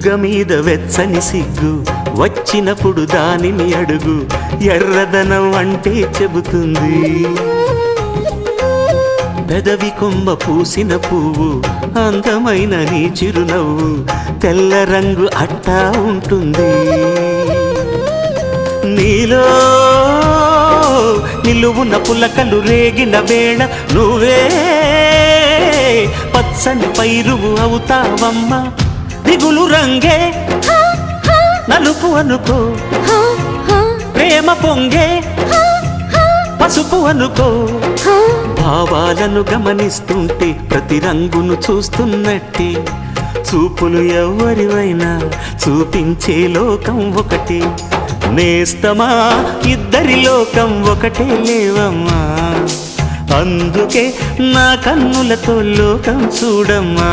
బుగ్గ మీద వెచ్చని సిగ్గు వచ్చినప్పుడు దానిని అడుగు ఎర్రదనం అంటే చెబుతుంది పెదవి కొమ్మ పూసిన పువ్వు అందమైన నీ చిరునవ్వు తెల్ల రంగు అట్టా ఉంటుంది నీలో నిలువున పులకలు రేగిన వేళ నువ్వే పచ్చని పైరువు అవుతావమ్మా దిగులు రంగే నలుపు అనుకో ప్రేమ పొంగే పసుపు అనుకో భావాలను గమనిస్తుంటే ప్రతి రంగును చూస్తున్నట్టే చూపులు ఎవరివైనా చూపించే లోకం ఒకటి నేస్తమా ఇద్దరి లోకం ఒకటే లేవమ్మా అందుకే నా కన్నులతో లోకం చూడమ్మా